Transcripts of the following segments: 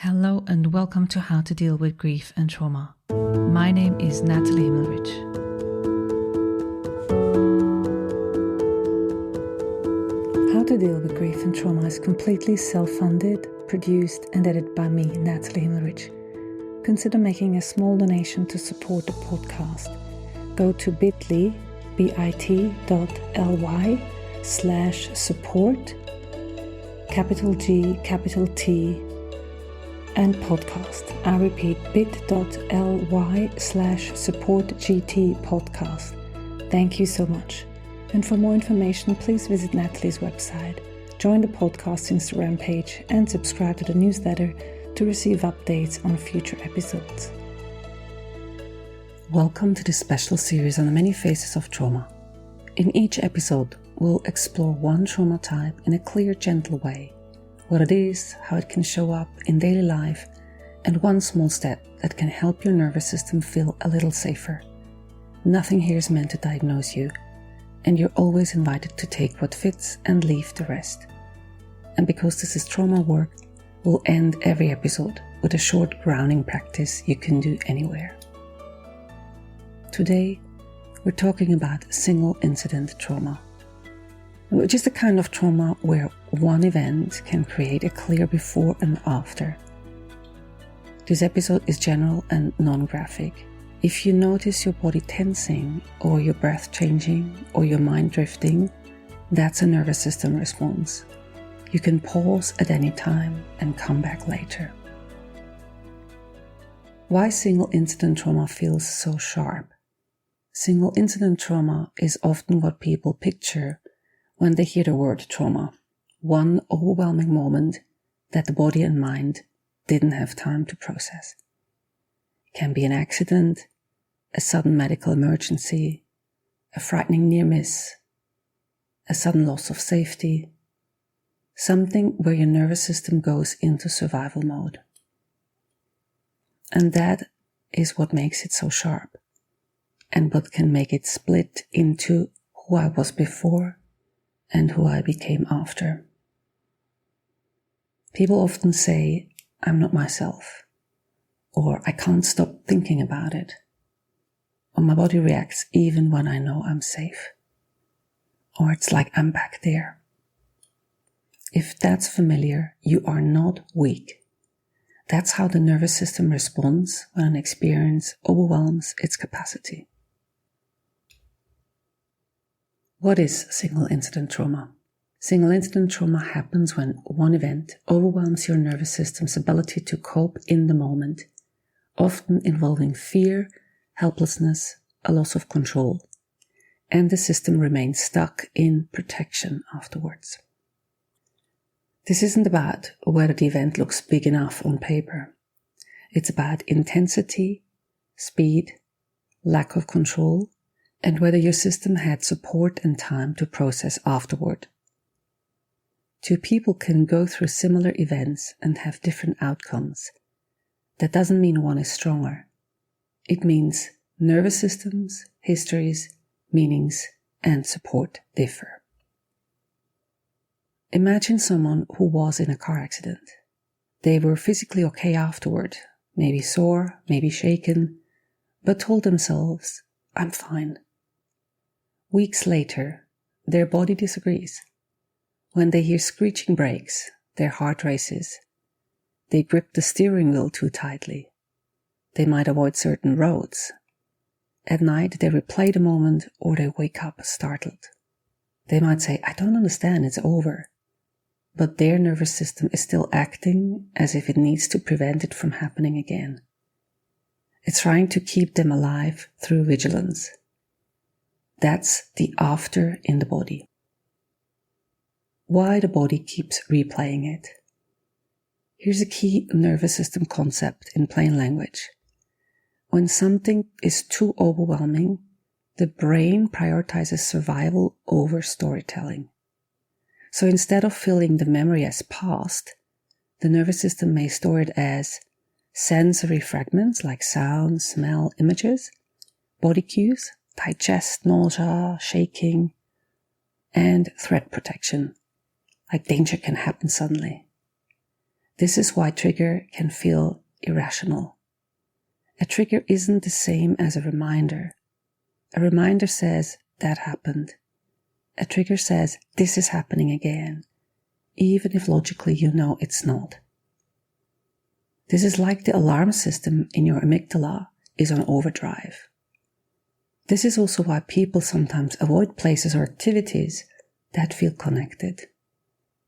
Hello and welcome to How to Deal with Grief and Trauma. My name is Natalie Himmelrich. How to Deal with Grief and Trauma is completely self-funded, produced and edited by me, Natalie Himmelrich. Consider making a small donation to support the podcast. Go to bit.ly/support, capital G, capital T, and podcast. I repeat, bit.ly/supportgt podcast. Thank you so much. And for more information, please visit Natalie's website, join the podcast's Instagram page, and subscribe to the newsletter to receive updates on future episodes. Welcome to this special series on the many faces of trauma. In each episode, we'll explore one trauma type in a clear, gentle way. What it is, how it can show up in daily life, and one small step that can help your nervous system feel a little safer. Nothing here is meant to diagnose you, and you're always invited to take what fits and leave the rest. And because this is trauma work, we'll end every episode with a short grounding practice you can do anywhere. Today, we're talking about single incident trauma, which is the kind of trauma where one event can create a clear before and after. This episode is general and non-graphic. If you notice your body tensing, or your breath changing, or your mind drifting, that's a nervous system response. You can pause at any time and come back later. Why single incident trauma feels so sharp? Single incident trauma is often what people picture when they hear the word trauma, one overwhelming moment that the body and mind didn't have time to process. It can be an accident, a sudden medical emergency, a frightening near miss, a sudden loss of safety, something where your nervous system goes into survival mode. And that is what makes it so sharp, and what can make it split into who I was before and who I became after. People often say, I'm not myself, or I can't stop thinking about it, or my body reacts even when I know I'm safe, or it's like I'm back there. If that's familiar, you are not weak. That's how the nervous system responds when an experience overwhelms its capacity. What is single incident trauma? Single incident trauma happens when one event overwhelms your nervous system's ability to cope in the moment, often involving fear, helplessness, a loss of control, and the system remains stuck in protection afterwards. This isn't about whether the event looks big enough on paper. It's about intensity, speed, lack of control, and whether your system had support and time to process afterward. Two people can go through similar events and have different outcomes. That doesn't mean one is stronger. It means nervous systems, histories, meanings, and support differ. Imagine someone who was in a car accident. They were physically okay afterward, maybe sore, maybe shaken, but told themselves, I'm fine. Weeks later, their body disagrees. When they hear screeching brakes, their heart races. They grip the steering wheel too tightly. They might avoid certain roads. At night, they replay the moment, or they wake up startled. They might say, I don't understand, it's over. But their nervous system is still acting as if it needs to prevent it from happening again. It's trying to keep them alive through vigilance. That's the after in the body. Why the body keeps replaying it. Here's a key nervous system concept in plain language. When something is too overwhelming, the brain prioritizes survival over storytelling. So instead of feeling the memory as past, the nervous system may store it as sensory fragments like sound, smell, images, body cues, tight chest, nausea, shaking, and threat protection, like danger can happen suddenly. This is why trigger can feel irrational. A trigger isn't the same as a reminder. A reminder says, that happened. A trigger says, this is happening again, even if logically you know it's not. This is like the alarm system in your amygdala is on overdrive. This is also why people sometimes avoid places or activities that feel connected,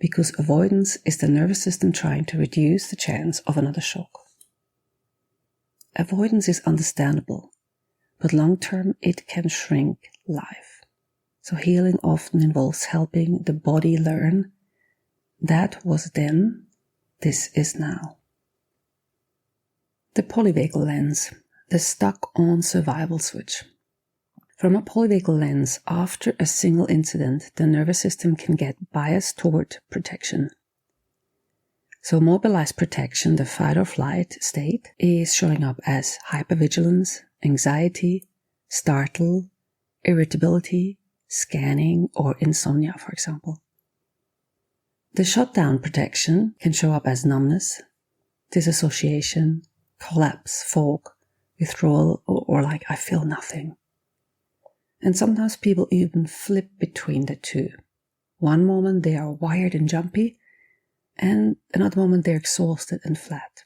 because avoidance is the nervous system trying to reduce the chance of another shock. Avoidance is understandable, but long-term it can shrink life. So healing often involves helping the body learn that was then, this is now. The polyvagal lens, the stuck-on survival switch. From a polyvagal lens, after a single incident, the nervous system can get biased toward protection. So mobilized protection, the fight or flight state, is showing up as hypervigilance, anxiety, startle, irritability, scanning, or insomnia, for example. The shutdown protection can show up as numbness, disassociation, collapse, fog, withdrawal, or like I feel nothing. And sometimes people even flip between the two. One moment they are wired and jumpy, and another moment they're exhausted and flat.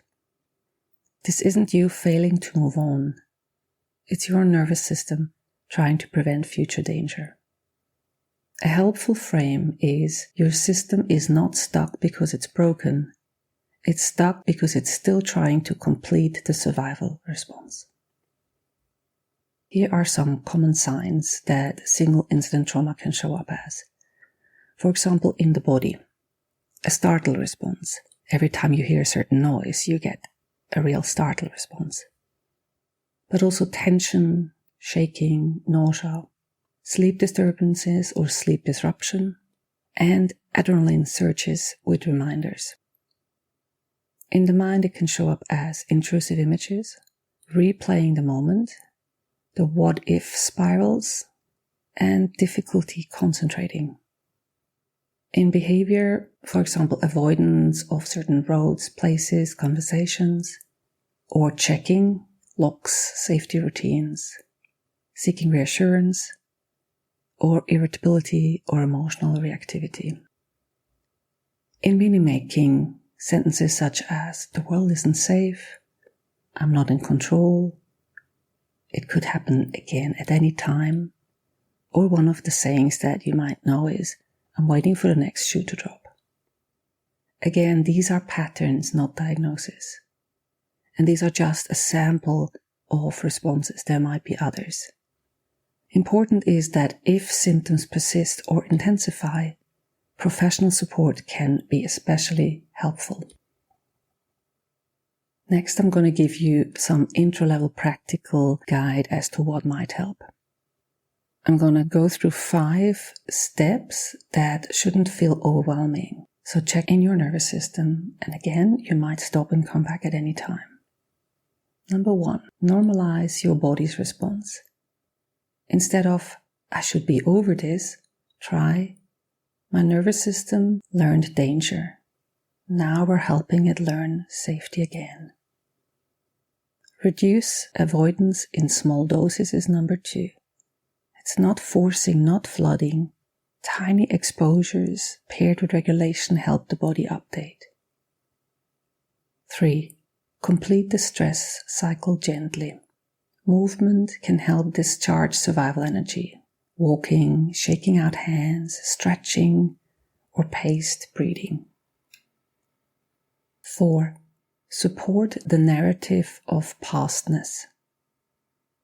This isn't you failing to move on. It's your nervous system trying to prevent future danger. A helpful frame is your system is not stuck because it's broken. It's stuck because it's still trying to complete the survival response. Here are some common signs that single incident trauma can show up as. For example, in the body, a startle response. Every time you hear a certain noise, you get a real startle response. But also tension, shaking, nausea, sleep disturbances or sleep disruption, and adrenaline surges with reminders. In the mind, it can show up as intrusive images, replaying the moment, the what-if spirals, and difficulty concentrating. In behavior, for example, avoidance of certain roads, places, conversations, or checking locks, safety routines, seeking reassurance, or irritability or emotional reactivity. In meaning making, sentences such as, the world isn't safe, I'm not in control, it could happen again at any time, or one of the sayings that you might know is, I'm waiting for the next shoe to drop. Again, these are patterns, not diagnoses. And these are just a sample of responses. There might be others. Important is that if symptoms persist or intensify, professional support can be especially helpful. Next, I'm going to give you some intro-level practical guide as to what might help. I'm going to go through 5 steps that shouldn't feel overwhelming. So check in your nervous system, and again, you might stop and come back at any time. Number 1, normalize your body's response. Instead of, I should be over this, try, my nervous system learned danger. Now we're helping it learn safety again. Reduce avoidance in small doses is number 2. It's not forcing, not flooding. Tiny exposures paired with regulation help the body update. 3. Complete the stress cycle gently. Movement can help discharge survival energy. Walking, shaking out hands, stretching, or paced breathing. 4. Support the narrative of pastness.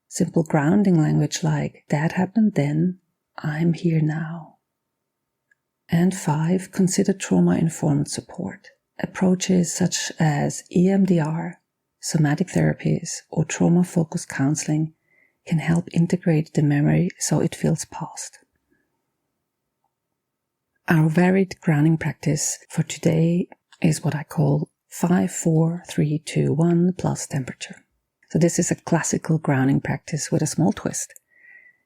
Simple grounding language like, that happened then, I'm here now. And 5. Consider trauma-informed support. Approaches such as EMDR, somatic therapies, or trauma-focused counseling can help integrate the memory so it feels past. Our varied grounding practice for today is what I call 5, 4, 3, 2, 1 plus temperature. So this is a classical grounding practice with a small twist.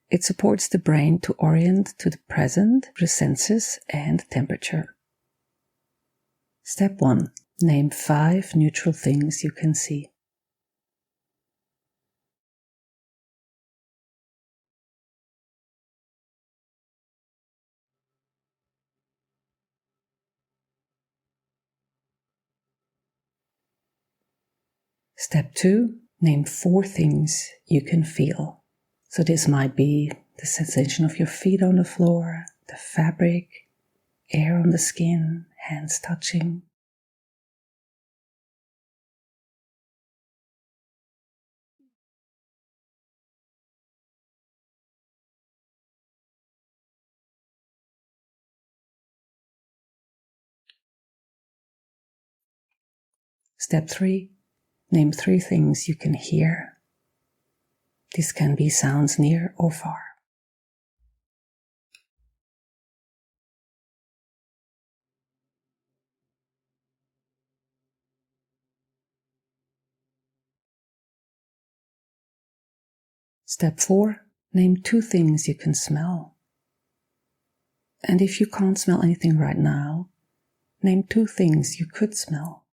It supports the brain to orient to the present, the senses, and temperature. Step 1. Name 5 neutral things you can see. Step 2, name 4 things you can feel. So this might be the sensation of your feet on the floor, the fabric, air on the skin, hands touching. Step 3, name 3 things you can hear. This can be sounds near or far. Step 4, name 2 things you can smell. And if you can't smell anything right now, name 2 things you could smell.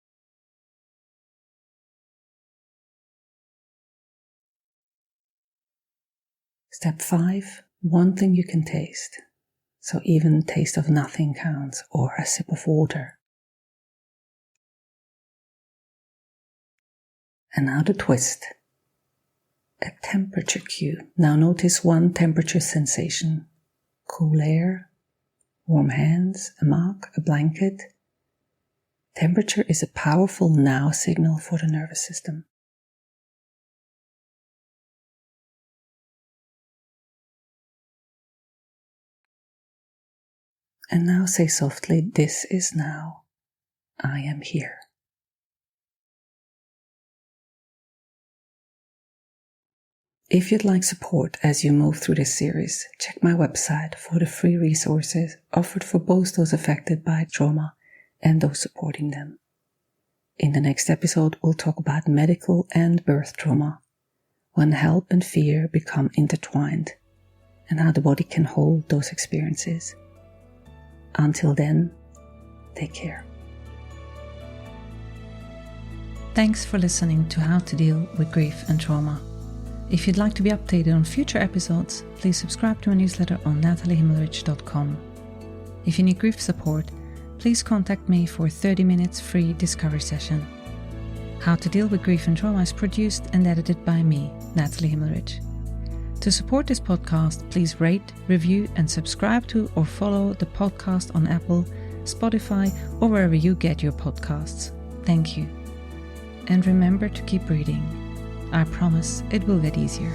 Step 5, 1 thing you can taste. So even taste of nothing counts, or a sip of water. And now the twist. A temperature cue. Now notice 1 temperature sensation. Cool air, warm hands, a mug, a blanket. Temperature is a powerful now signal for the nervous system. And now say softly, this is now. I am here. If you'd like support as you move through this series, check my website for the free resources offered for both those affected by trauma and those supporting them. In the next episode, we'll talk about medical and birth trauma, when help and fear become intertwined, and how the body can hold those experiences. Until then, take care. Thanks for listening to How to Deal with Grief and Trauma. If you'd like to be updated on future episodes, please subscribe to my newsletter on nataliehimmelrich.com. If you need grief support, please contact me for a 30 minutes free discovery session. How to Deal with Grief and Trauma is produced and edited by me, Natalie Himmelrich. To support this podcast, please rate, review, and subscribe to or follow the podcast on Apple, Spotify, or wherever you get your podcasts. Thank you. And remember to keep breathing. I promise it will get easier.